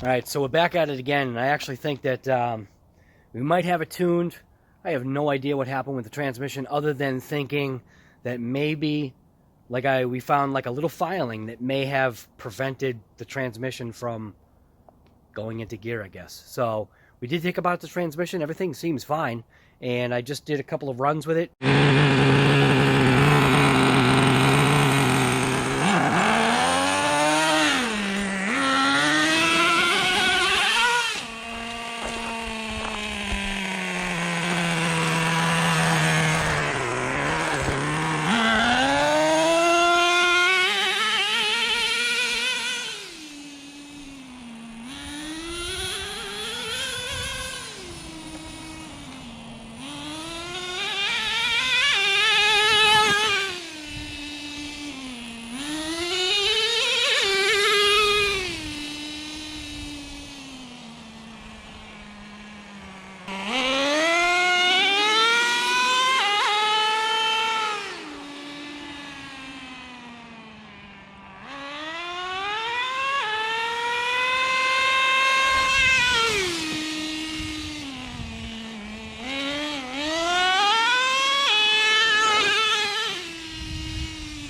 Alright, so we're back at it again, and I actually think that we might have it tuned. I have no idea what happened with the transmission other than thinking that maybe we found like a little filing that may have prevented the transmission from going into gear, I guess. So we did think about the transmission. Everything seems fine, and I just did a couple of runs with it.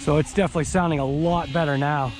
So it's definitely sounding a lot better now.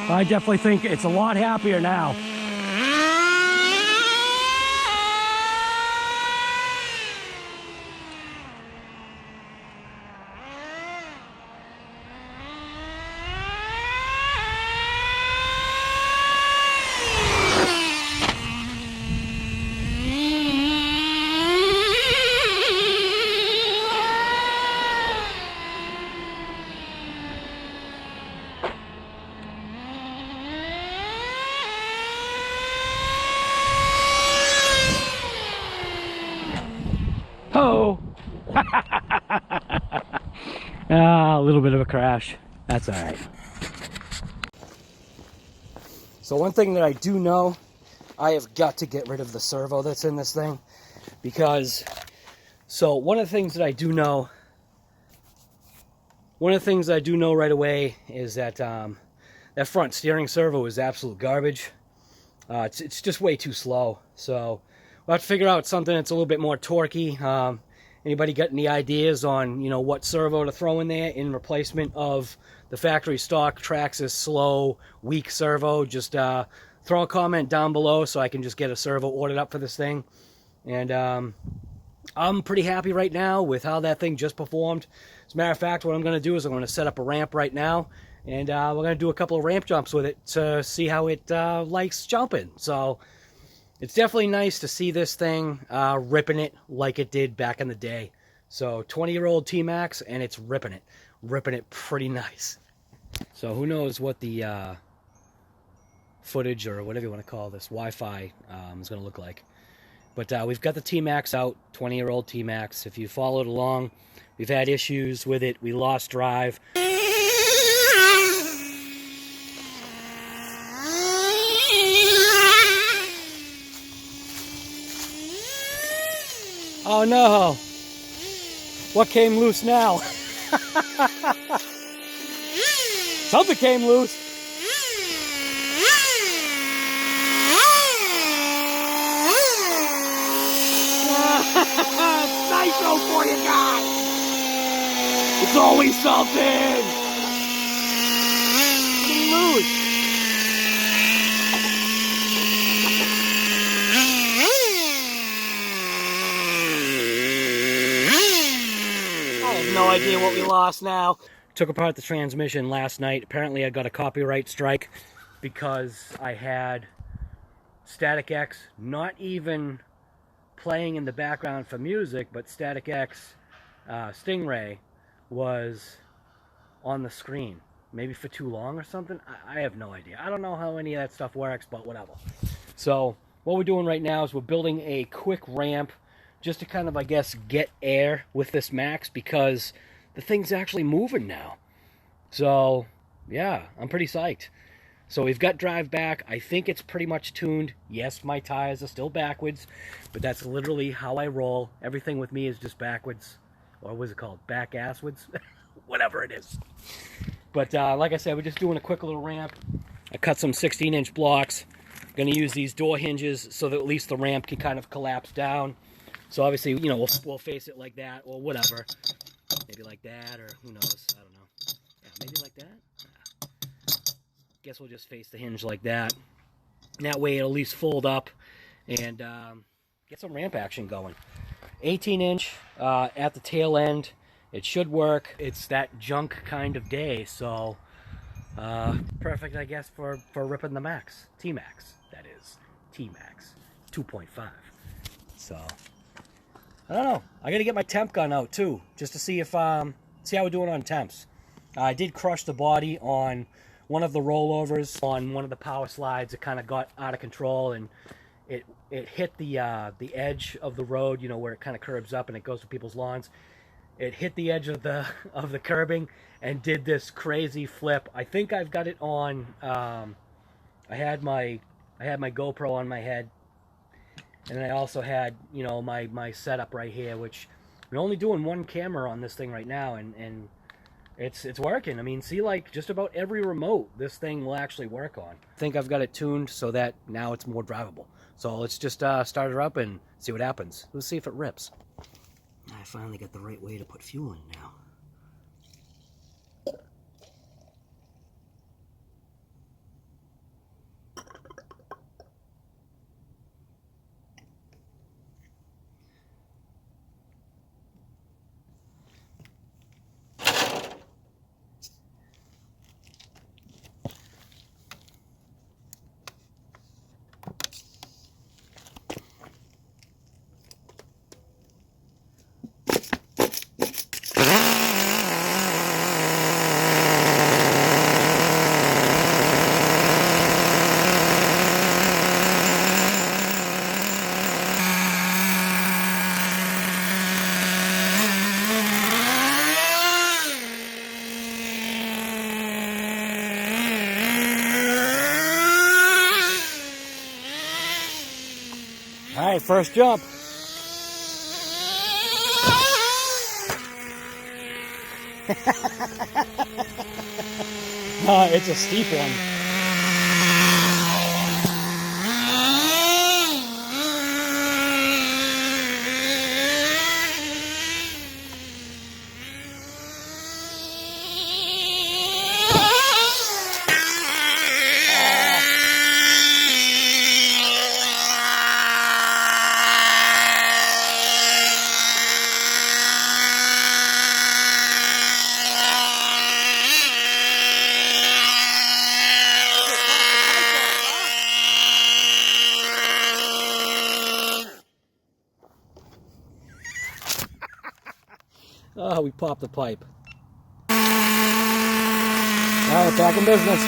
I definitely think it's a lot happier now. Oh! A little bit of a crash. That's all right. So one thing that I do know, I have got to get rid of the servo that's in this thing, because one of the things that I do know right away is that that front steering servo is absolute garbage. It's just way too slow. So we'll have to figure out something that's a little bit more torquey. Anybody got any ideas on, what servo to throw in there in replacement of the factory stock Traxxas slow, weak servo? Just throw a comment down below so I can just get a servo ordered up for this thing. And I'm pretty happy right now with how that thing just performed. As a matter of fact, what I'm going to do is I'm going to set up a ramp right now, and we're going to do a couple of ramp jumps with it to see how it likes jumping. So it's definitely nice to see this thing ripping it like it did back in the day. So 20-year-old T-Maxx, and it's ripping it pretty nice. So who knows what the footage, or whatever you want to call this, Wi-Fi is going to look like. But we've got the T-Maxx out, 20-year-old T-Maxx. If you followed along, we've had issues with it. We lost drive. Oh no! What came loose now? Something came loose. Nitro for you guys! It's always something! have no idea what we lost now. Took apart the transmission last night. Apparently I got a copyright strike because I had StaticX not even playing in the background for music, but StaticX Stingray was on the screen. Maybe for too long or something. I have no idea. I don't know how any of that stuff works, but whatever. So what we're doing right now is we're building a quick ramp just to kind of, I guess, get air with this Max, because the thing's actually moving now. So yeah, I'm pretty psyched. So we've got drive back. I think it's pretty much tuned. Yes, my tires are still backwards, but that's literally how I roll. Everything with me is just backwards. Or what is it called? Back-asswards? Whatever it is. But like I said, we're just doing a quick little ramp. I cut some 16-inch blocks. Going to use these door hinges so that at least the ramp can kind of collapse down. So obviously, you know, we'll face it like that or whatever. Maybe like that, or who knows. I don't know. Yeah, maybe like that. Guess we'll just face the hinge like that. And that way it'll at least fold up and get some ramp action going. 18-inch at the tail end. It should work. It's that junk kind of day, so perfect, I guess, for ripping the Max. T-Maxx, that is. T-Maxx 2.5. So, I don't know. I got to get my temp gun out, too, just to see if see how we're doing on temps. I did crush the body on one of the rollovers on one of the power slides. It kind of got out of control, and it hit the edge of the road, you know, where it kind of curves up and it goes to people's lawns. It hit the edge of the curbing and did this crazy flip. I think I've got it on. I had my GoPro on my head, and then I also had, you know, my setup right here, which we're only doing one camera on this thing right now, and it's working. I mean, see, like just about every remote this thing will actually work on. I think I've got it tuned so that now it's more drivable. So let's just start her up and see what happens. Let's see if it rips. I finally got the right way to put fuel in now. All right, first jump. It's a steep one. Oh, we popped the pipe. All right, back in business.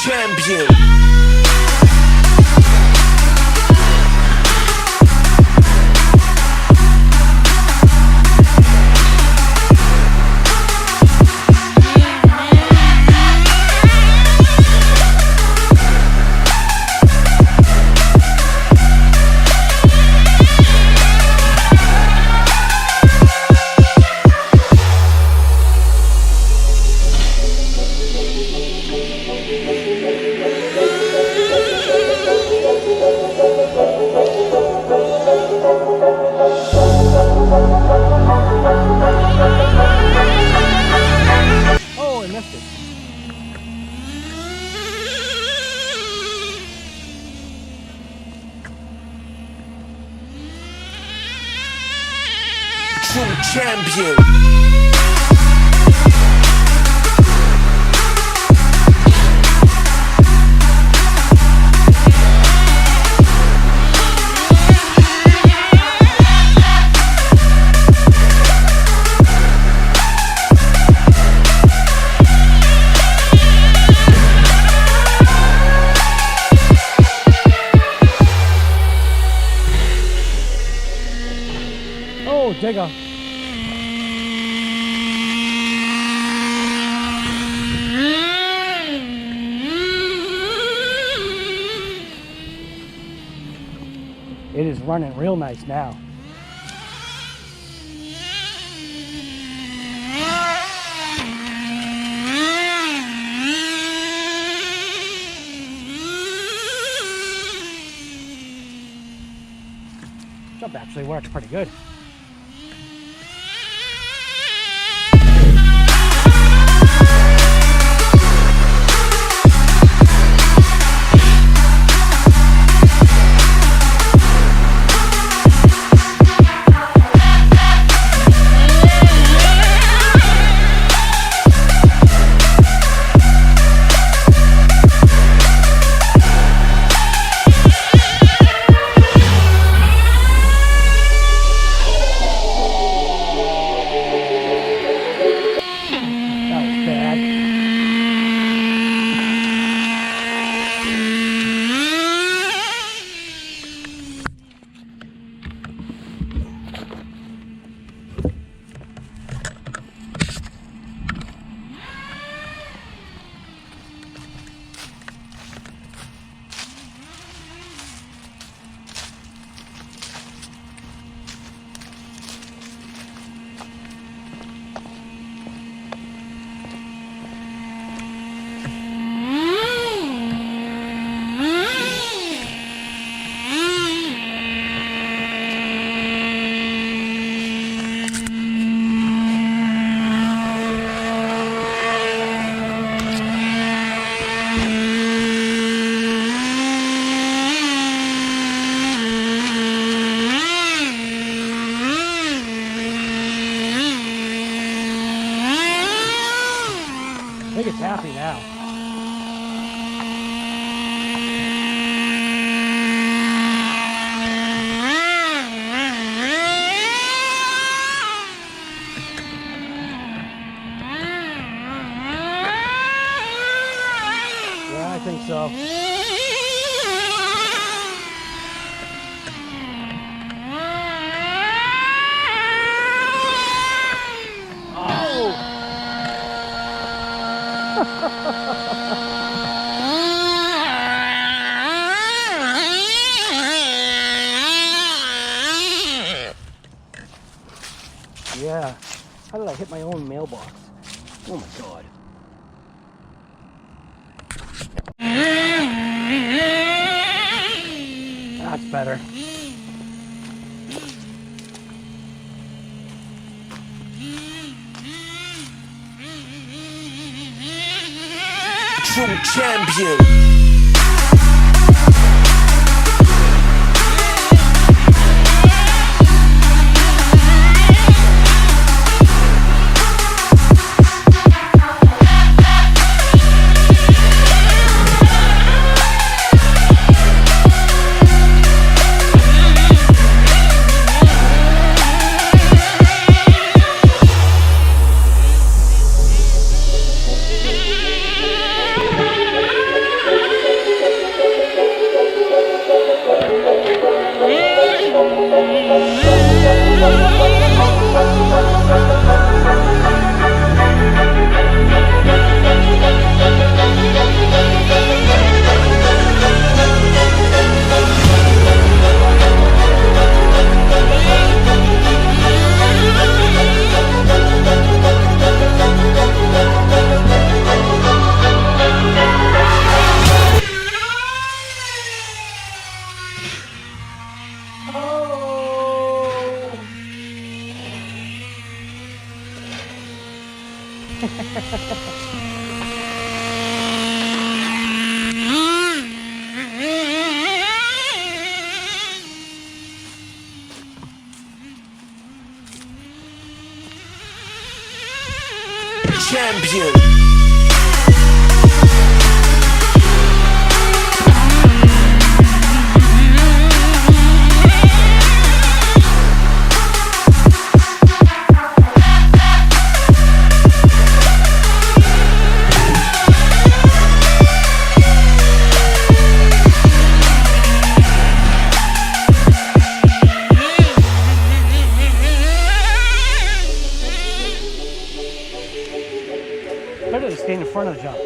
Champion. True champion. Digger. It is running real nice now. Jump actually works pretty good. I think it's happy now. Yeah, I think so. Yeah. How did I hit my own mailbox? Oh my god. That's better. True champion. champion. Better to stay in the front of the jump.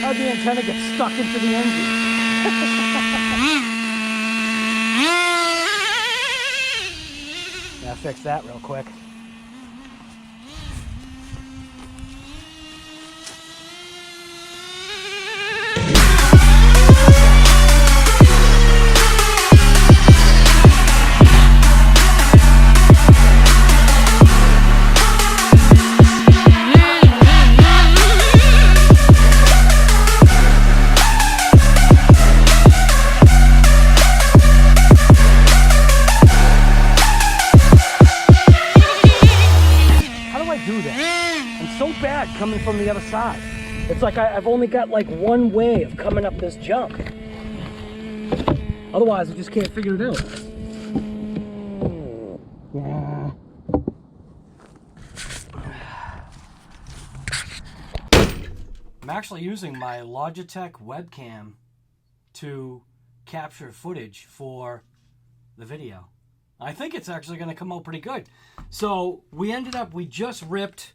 How'd the antenna get stuck into the engine? Gotta fix that real quick. Coming from the other side. It's like I've only got like one way of coming up this jump. Otherwise, I just can't figure it out. Yeah. I'm actually using my Logitech webcam to capture footage for the video. I think it's actually going to come out pretty good. So we just ripped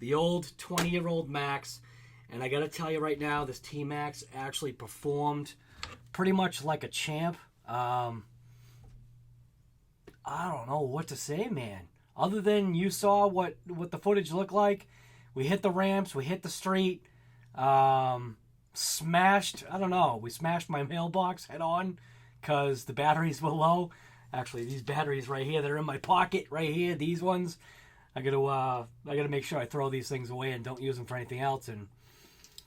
the old 20-year-old Max, and I gotta tell you right now, this T-Maxx actually performed pretty much like a champ. I don't know what to say, man. Other than you saw what the footage looked like. We hit the ramps, we hit the street, smashed, I don't know, we smashed my mailbox head on because the batteries were low. Actually, these batteries right here that are in my pocket right here, these ones, I gotta make sure I throw these things away and don't use them for anything else. And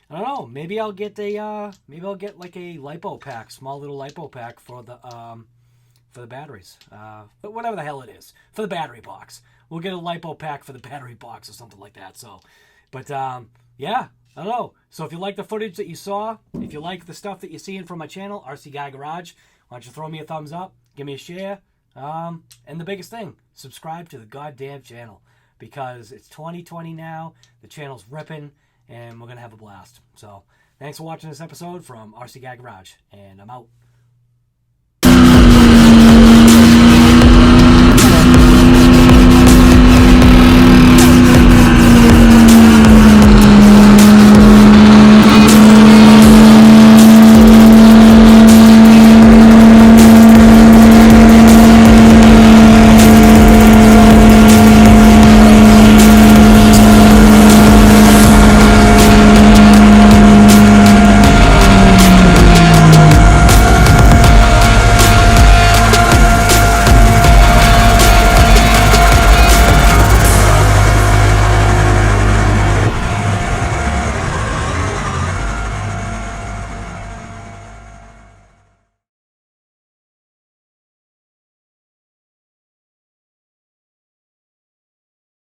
I don't know, maybe I'll get like a lipo pack, small little lipo pack for the batteries, but whatever the hell it is, for the battery box. We'll get a lipo pack for the battery box or something like that. So, but yeah, I don't know. So if you like the footage that you saw, if you like the stuff that you're seeing from my channel, RC Guy Garage, why don't you throw me a thumbs up, give me a share, and the biggest thing, subscribe to the goddamn channel. Because it's 2020 now, the channel's ripping, and we're going to have a blast. So, thanks for watching this episode from RC Guy Garage, and I'm out.